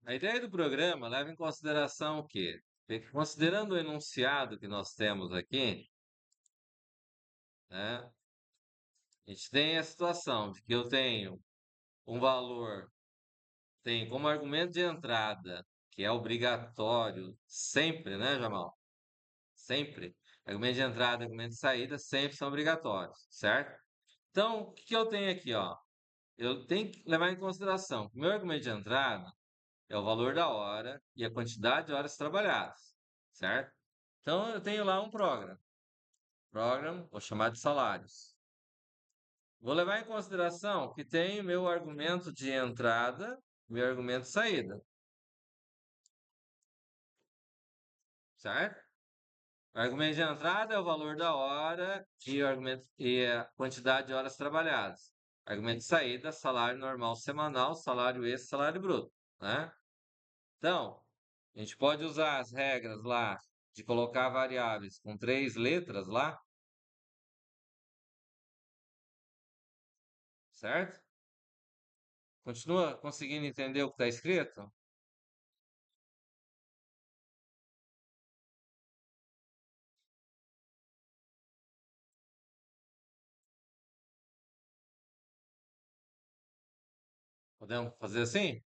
A ideia do programa leva em consideração o quê? Considerando o enunciado que nós temos aqui, né, a gente tem a situação de que eu tenho um valor, tem como argumento de entrada, que é obrigatório sempre, né, Jamal? Sempre. Argumento de entrada e argumento de saída sempre são obrigatórios, certo? Então, o que que eu tenho aqui, ó? Eu tenho que levar em consideração que o meu argumento de entrada é o valor da hora e a quantidade de horas trabalhadas, certo? Então, eu tenho lá um vou chamar de salários. Vou levar em consideração que tem meu argumento de entrada, meu argumento de saída, certo? O argumento de entrada é o valor da hora e, e a quantidade de horas trabalhadas. Argumento de saída, salário normal semanal, salário extra, salário bruto, né? Então, a gente pode usar as regras lá de colocar variáveis com 3 letras lá, certo? Continua conseguindo entender o que está escrito? Podemos fazer assim?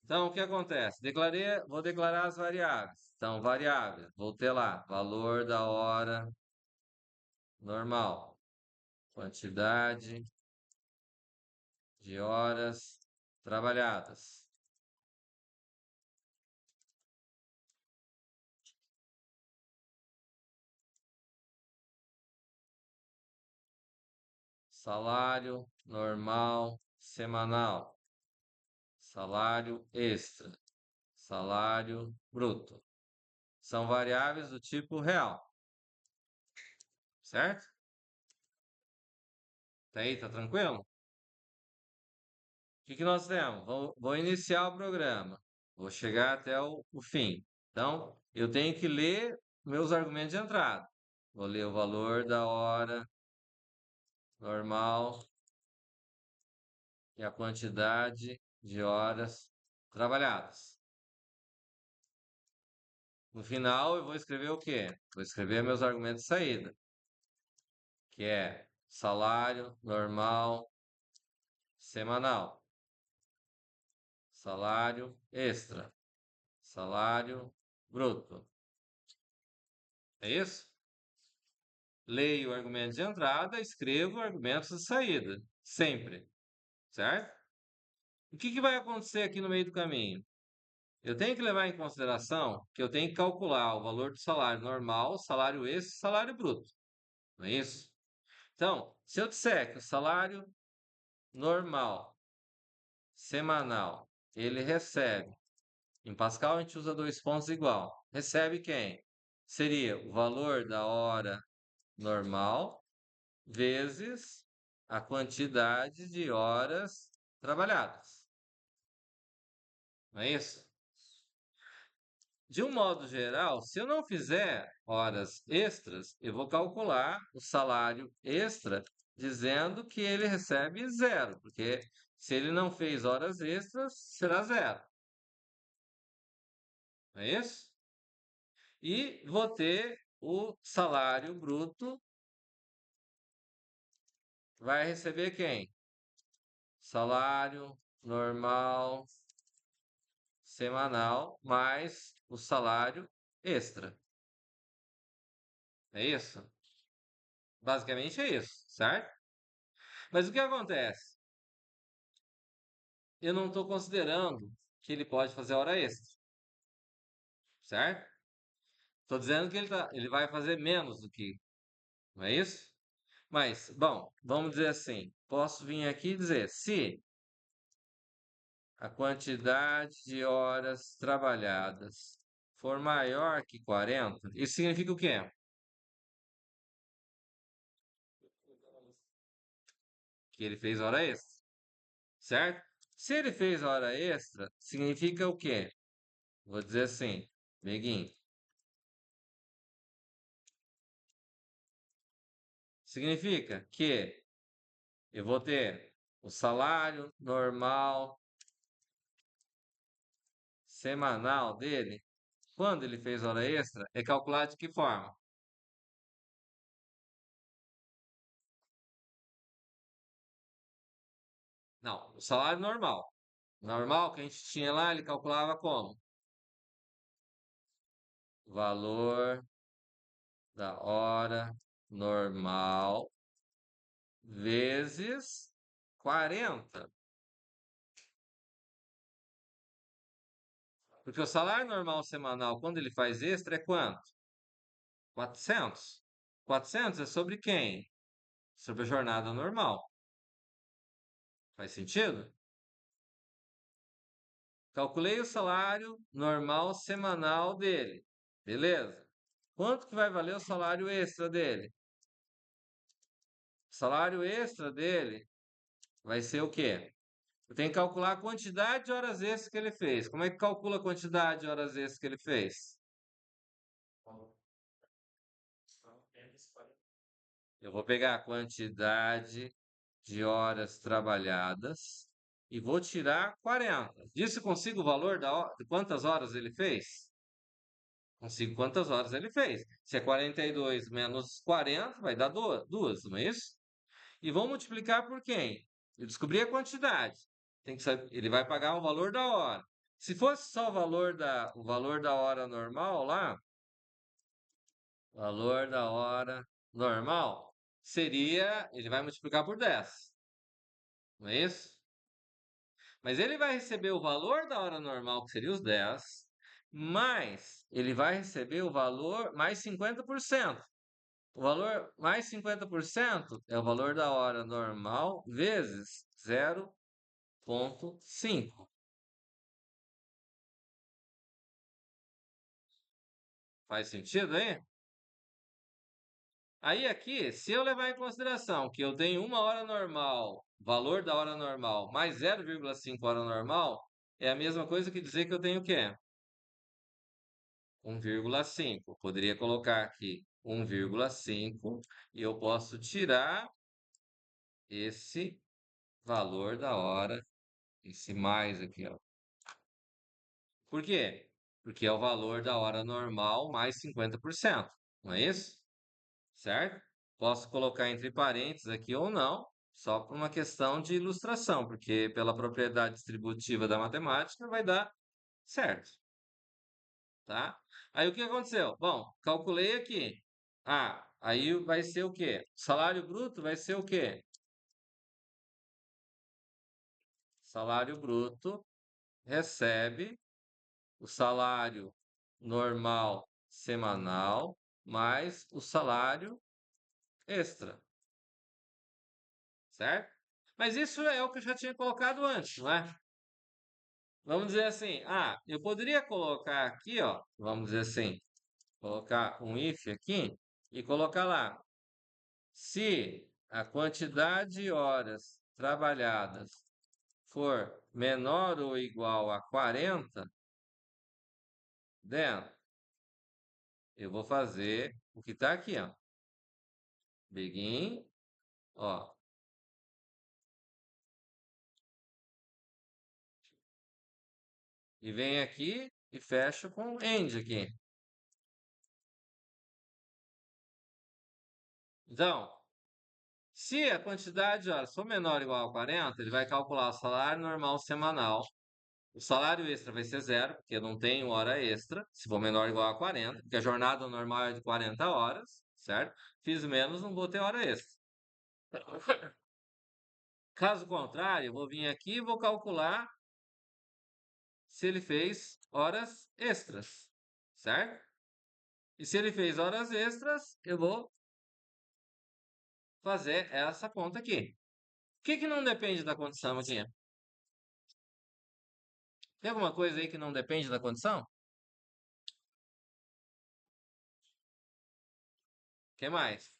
Então, o que acontece? Vou declarar as variáveis. Então, variáveis, vou ter lá, valor da hora normal, quantidade de horas trabalhadas, salário normal semanal, salário extra, salário bruto. São variáveis do tipo real, certo? Tá aí, tá tranquilo? O que que nós temos? Vou iniciar o programa. Vou chegar até o fim. Então, eu tenho que ler meus argumentos de entrada. Vou ler o valor da hora normal e a quantidade de horas trabalhadas. No final, eu vou escrever o quê? Vou escrever meus argumentos de saída, que é salário normal semanal, salário extra, salário bruto. É isso? Leio o argumento de entrada, escrevo argumentos de saída, sempre, certo? O que que vai acontecer aqui no meio do caminho? Eu tenho que levar em consideração que eu tenho que calcular o valor do salário normal, salário extra e salário bruto, não é isso? Então, se eu disser que o salário normal, semanal, ele recebe, em Pascal a gente usa dois pontos igual, recebe quem? Seria o valor da hora normal vezes a quantidade de horas trabalhadas. Não é isso? De um modo geral, se eu não fizer horas extras, eu vou calcular o salário extra dizendo que ele recebe zero, porque se ele não fez horas extras, será zero. Não é isso? E vou ter o salário bruto, vai receber quem? Salário normal semanal mais o salário extra. É isso? Basicamente é isso, certo? Mas o que acontece? Eu não estou considerando que ele pode fazer hora extra, certo? Estou dizendo que ele vai fazer menos do que, não é isso? Mas, bom, vamos dizer assim, posso vir aqui e dizer, se a quantidade de horas trabalhadas for maior que 40, isso significa o quê? Que ele fez hora extra, certo? Se ele fez hora extra, significa o quê? Vou dizer assim, amiguinho, significa que eu vou ter o salário normal semanal dele, quando ele fez hora extra, é calculado de que forma? Não, o salário normal. Normal que a gente tinha lá, ele calculava como? Valor da hora normal vezes 40. Porque o salário normal semanal, quando ele faz extra, é quanto? 400. 400 é sobre quem? Sobre a jornada normal. Faz sentido? Calculei o salário normal semanal dele. Beleza? Quanto que vai valer o salário extra dele? O salário extra dele vai ser o quê? Eu tenho que calcular a quantidade de horas extras que ele fez. Como é que calcula a quantidade de horas extras que ele fez? Eu vou pegar a quantidade de horas trabalhadas e vou tirar 40. Disso eu consigo o valor de quantas horas ele fez? Consigo quantas horas ele fez. Se é 42 menos 40, vai dar duas, não é isso? E vou multiplicar por quem? Eu descobri a quantidade. Tem que saber, ele vai pagar o valor da hora. Se fosse só o valor da hora normal lá, valor da hora normal, seria, ele vai multiplicar por 10, não é isso? Mas ele vai receber o valor da hora normal, que seria os 10, mais ele vai receber o valor mais 50%. O valor mais 50% é o valor da hora normal vezes 0,5. Faz sentido aí? Aí aqui, se eu levar em consideração que eu tenho uma hora normal, valor da hora normal, mais 0,5 hora normal, é a mesma coisa que dizer que eu tenho o quê? 1,5. Poderia colocar aqui 1,5 e eu posso tirar esse valor da hora, esse mais aqui, ó. Por quê? Porque é o valor da hora normal mais 50%, não é isso? Certo? Posso colocar entre parênteses aqui ou não, só por uma questão de ilustração, porque pela propriedade distributiva da matemática vai dar certo, tá? Aí o que aconteceu? Bom, calculei aqui. Ah, aí vai ser o quê? Salário bruto vai ser o quê? Salário bruto recebe o salário normal semanal mais o salário extra, certo? Mas isso é o que eu já tinha colocado antes, não é? Vamos dizer assim, eu poderia colocar aqui, ó, vamos dizer assim, colocar um if aqui e colocar lá, se a quantidade de horas trabalhadas for menor ou igual a 40, then eu vou fazer o que está aqui, ó. Begin, ó. E vem aqui e fecho com end aqui. Então, se a quantidade de horas for menor ou igual a 40, ele vai calcular o salário normal semanal. O salário extra vai ser zero, porque eu não tenho hora extra, se for menor ou igual a 40, porque a jornada normal é de 40 horas, certo? Fiz menos, não vou ter hora extra. Caso contrário, eu vou vir aqui e vou calcular se ele fez horas extras, certo? E se ele fez horas extras, eu vou fazer essa conta aqui. O que que não depende da condição aqui? Tem alguma coisa aí que não depende da condição? O que mais?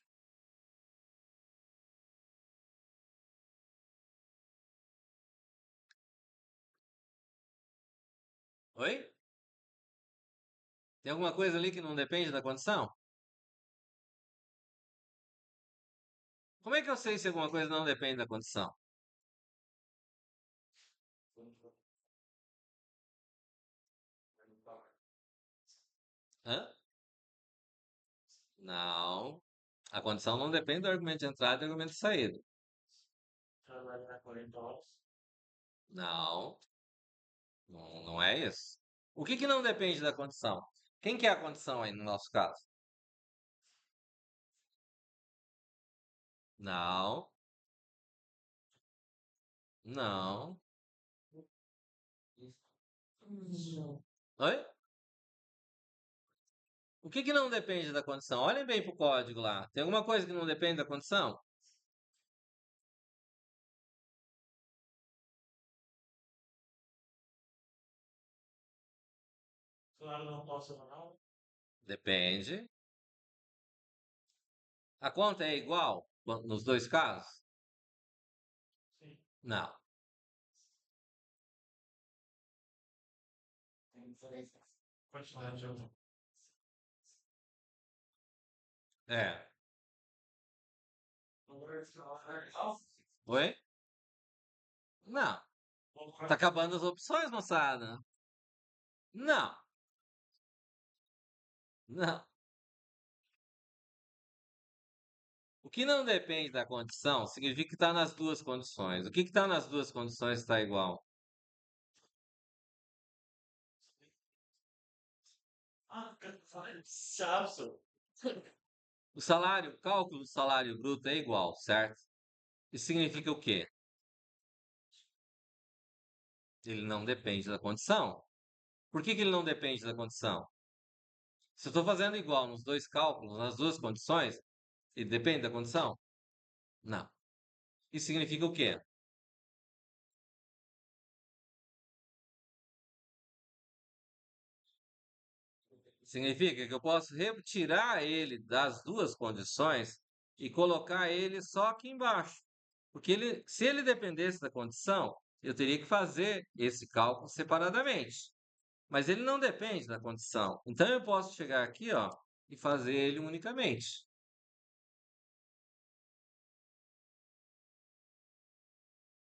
Oi? Tem alguma coisa ali que não depende da condição? Como é que eu sei se alguma coisa não depende da condição? Hã? Não. A condição não depende do argumento de entrada e do argumento de saída. Não, não é isso. O que que não depende da condição? Quem que é a condição aí no nosso caso? Não, não. Oi? O que que não depende da condição? Olhem bem pro código lá. Tem alguma coisa que não depende da condição? Depende. A conta é igual nos dois casos? Não. É. Oi? Não. Tá acabando as opções, moçada. Não. Não. O que não depende da condição significa que está nas duas condições. O que está nas duas condições está igual? O salário, o cálculo do salário bruto é igual, certo? Isso significa o quê? Ele não depende da condição. Por que que ele não depende da condição? Se eu estou fazendo igual nos dois cálculos, nas duas condições, ele depende da condição? Não. Isso significa o quê? Significa que eu posso retirar ele das duas condições e colocar ele só aqui embaixo. Porque ele, se ele dependesse da condição, eu teria que fazer esse cálculo separadamente. Mas ele não depende da condição. Então eu posso chegar aqui, ó, e fazer ele unicamente.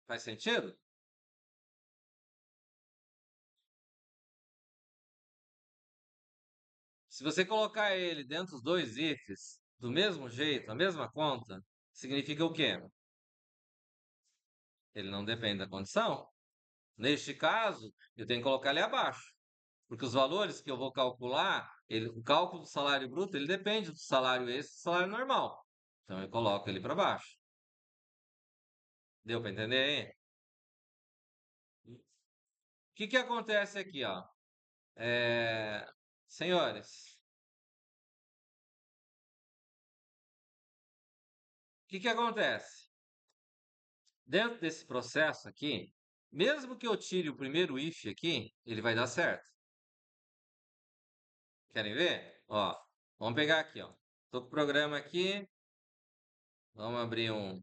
Faz sentido? Se você colocar ele dentro dos dois ifs, do mesmo jeito, a mesma conta, significa o quê? Ele não depende da condição. Neste caso, eu tenho que colocar ele abaixo. Porque os valores que eu vou calcular, o cálculo do salário bruto, ele depende do salário esse e do salário normal. Então eu coloco ele para baixo. Deu para entender aí? O que que acontece aqui, ó? Senhores, o que que acontece? Dentro desse processo aqui, mesmo que eu tire o primeiro if aqui, ele vai dar certo. Querem ver? Ó, vamos pegar aqui, ó. Tô com o programa aqui. Vamos abrir um.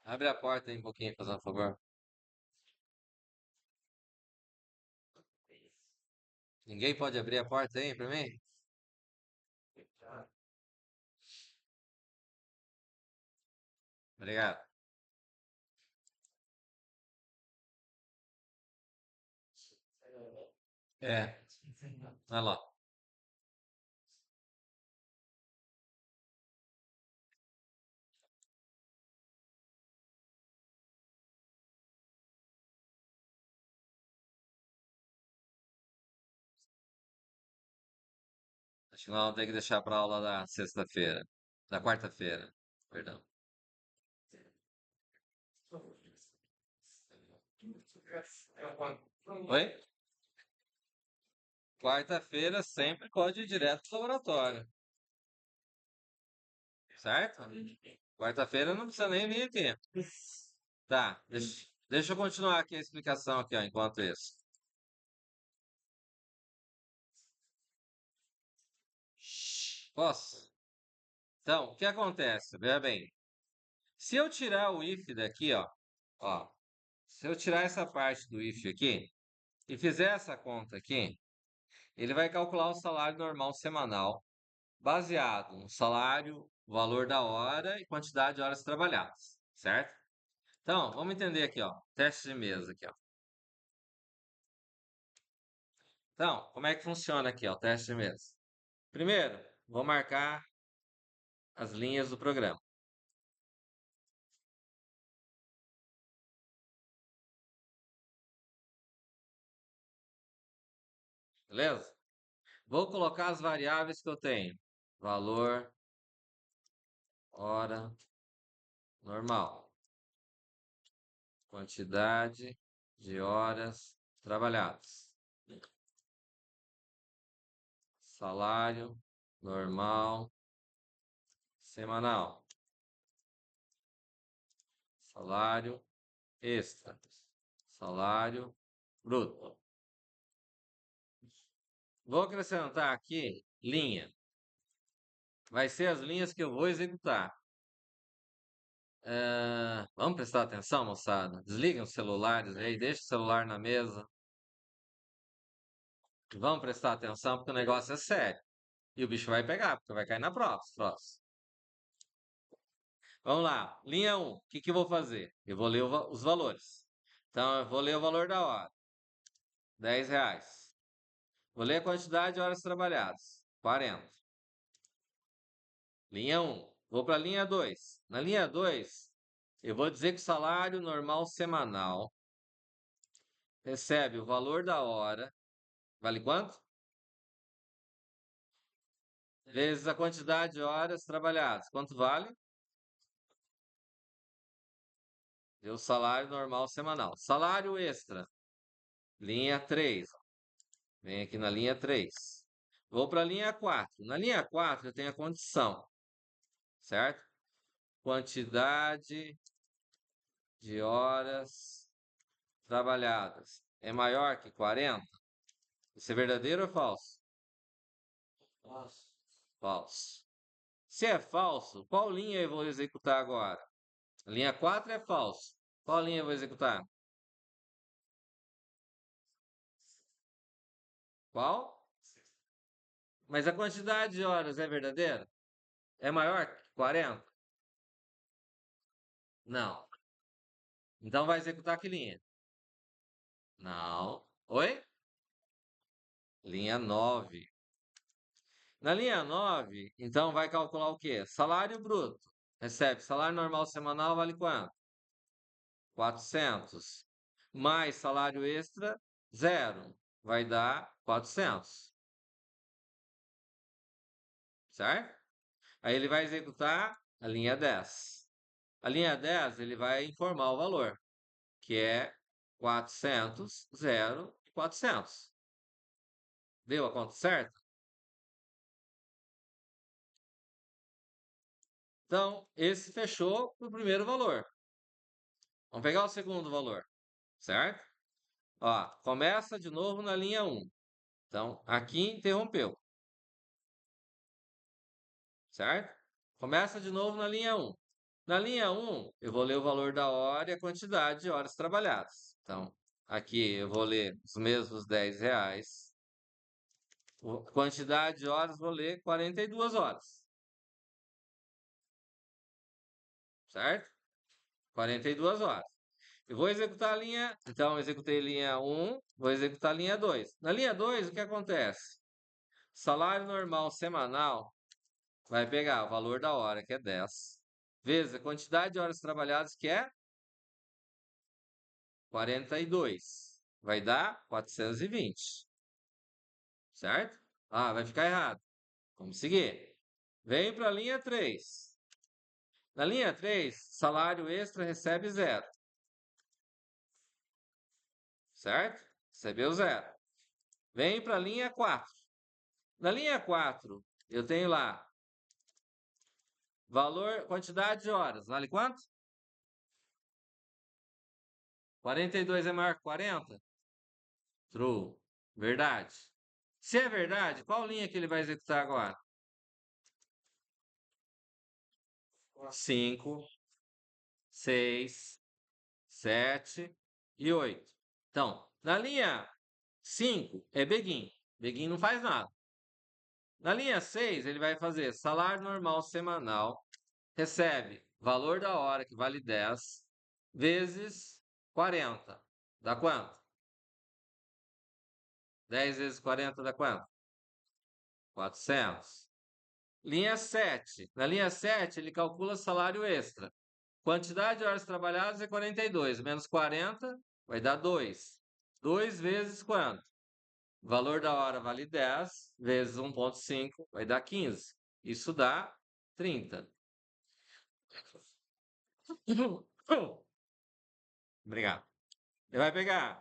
Abre a porta aí um pouquinho, fazendo um favor. Ninguém pode abrir a porta aí para mim? Obrigado. É, vai lá. Acho que nós vamos ter que deixar para aula da sexta-feira. Da quarta-feira, perdão. Oi? Quarta-feira sempre pode ir direto pro laboratório, certo? Quarta-feira não precisa nem vir aqui. Tá, deixa eu continuar aqui a explicação aqui, ó, enquanto isso. Posso? Então, o que acontece? Veja bem, se eu tirar o if daqui, ó, se eu tirar essa parte do if aqui e fizer essa conta aqui, Ele vai calcular o salário normal semanal, baseado no salário, valor da hora e quantidade de horas trabalhadas, certo? Então, vamos entender aqui, ó, teste de mesa aqui, ó. Então, como é que funciona aqui, ó, o teste de mesa? Primeiro, vou marcar as linhas do programa. Beleza? Vou colocar as variáveis que eu tenho. Valor, hora, normal. Quantidade de horas trabalhadas. Salário, normal, semanal. Salário extra. Salário bruto. Vou acrescentar aqui linha. Vai ser as linhas que eu vou executar. Vamos prestar atenção, moçada. Desliguem os celulares aí, deixa o celular na mesa. Vamos prestar atenção porque o negócio é sério. E o bicho vai pegar, porque vai cair na prova, os troços. Vamos lá. Linha 1. O que eu vou fazer? Eu vou ler os valores. Então, eu vou ler o valor da hora. R$ 10. Vou ler a quantidade de horas trabalhadas. 40. Linha 1. Vou para a linha 2. Na linha 2, eu vou dizer que o salário normal semanal recebe o valor da hora. Vale quanto? Vezes a quantidade de horas trabalhadas. Quanto vale? Deu o salário normal semanal. Salário extra. Linha 3. Vem aqui na linha 3. Vou para a linha 4. Na linha 4 eu tenho a condição, certo? Quantidade de horas trabalhadas é maior que 40? Isso é verdadeiro ou falso? Falso. Falso. Se é falso, qual linha eu vou executar agora? A linha 4 é falso. Qual linha eu vou executar? Qual? Mas a quantidade de horas é verdadeira? É maior que 40? Não. Então vai executar que linha? Não. Oi? Linha 9. Na linha 9, então vai calcular o quê? Salário bruto. Recebe salário normal semanal vale quanto? 400. Mais salário extra, zero. Vai dar 400. Certo? Aí ele vai executar a linha 10. A linha 10, ele vai informar o valor, que é 400, 0 e 400. Deu a conta certa? Então, esse fechou o primeiro valor. Vamos pegar o segundo valor, certo? Ó, começa de novo na linha 1. Então, aqui interrompeu, certo? Começa de novo na linha 1. Na linha 1, eu vou ler o valor da hora e a quantidade de horas trabalhadas. Então, aqui eu vou ler os mesmos R$ 10. Quantidade de horas, vou ler 42 horas. Certo? 42 horas. Eu vou executar a linha. Então, eu executei linha 1, vou executar a linha 2. Na linha 2, o que acontece? Salário normal semanal vai pegar o valor da hora, que é 10, vezes a quantidade de horas trabalhadas, que é 42. Vai dar 420. Certo? Ah, vai ficar errado. Vamos seguir. Vem para a linha 3. Na linha 3, salário extra recebe zero. Certo? Recebeu zero. Vem para a linha 4. Na linha 4, eu tenho lá valor, quantidade de horas. Vale quanto? 42 é maior que 40? True. Verdade. Se é verdade, qual linha que ele vai executar agora? 5, 6, 7 e 8. Então, na linha 5 é begin. Beguinho não faz nada. Na linha 6, ele vai fazer salário normal semanal, recebe valor da hora, que vale 10, vezes 40. Dá quanto? 10 vezes 40 dá quanto? 400. Linha 7. Na linha 7, ele calcula salário extra. Quantidade de horas trabalhadas é 42. Menos 40 vai dar 2. 2 vezes quanto? Valor da hora vale 10, vezes 1,5 vai dar 15. Isso dá 30. Obrigado. Ele vai pegar.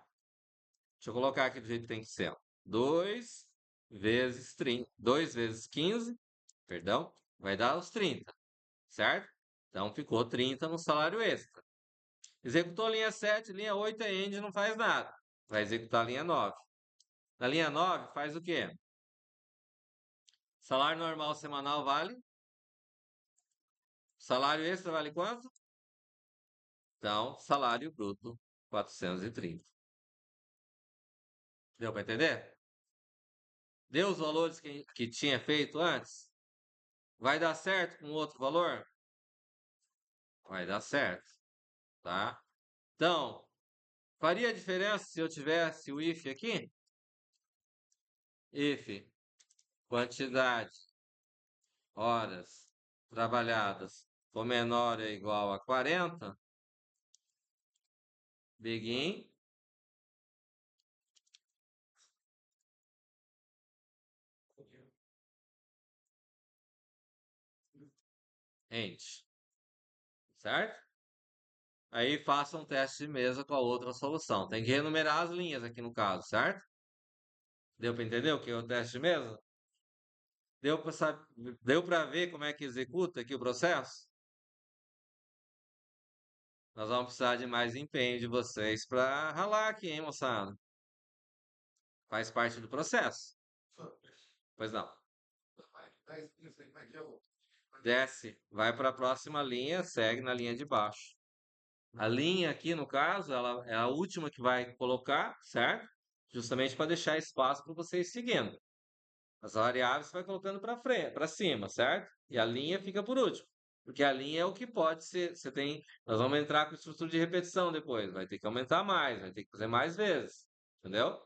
Deixa eu colocar aqui do jeito que tem que ser. 2 vezes 30. 2 vezes 15, perdão, vai dar os 30, certo? Então ficou 30 no salário extra. Executou a linha 7, linha 8 é end, não faz nada. Vai executar a linha 9. Na linha 9 faz o quê? Salário normal semanal vale? Salário extra vale quanto? Então, salário bruto 430. Deu para entender? Deu os valores que tinha feito antes? Vai dar certo com outro valor? Vai dar certo, tá? Então, faria diferença se eu tivesse o if aqui? If quantidade horas trabalhadas for menor ou igual a 40, begin end, certo? Aí faça um teste de mesa com a outra solução. Tem que renumerar as linhas aqui no caso, certo? Deu para entender o que é o teste de mesa? Deu para ver como é que executa aqui o processo? Nós vamos precisar de mais empenho de vocês para ralar aqui, hein, moçada? Faz parte do processo. Pois não. Desce, vai para a próxima linha, segue na linha de baixo. A linha aqui, no caso, ela é a última que vai colocar, certo? Justamente para deixar espaço para vocês seguindo. As variáveis você vai colocando para frente, para cima, certo? E a linha fica por último. Porque a linha é o que pode ser. Você tem. Nós vamos entrar com estrutura de repetição depois. Vai ter que aumentar mais, vai ter que fazer mais vezes. Entendeu?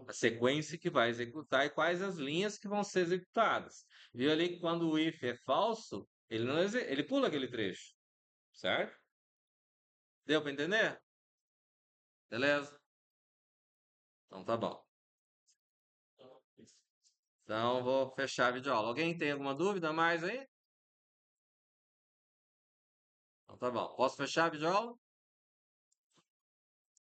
A sequência que vai executar e quais as linhas que vão ser executadas. Viu ali que quando o if é falso, ele não ele pula aquele trecho, certo? Deu para entender? Beleza? Então tá bom. Então vou fechar a videoaula. Alguém tem alguma dúvida mais aí? Então tá bom. Posso fechar a videoaula?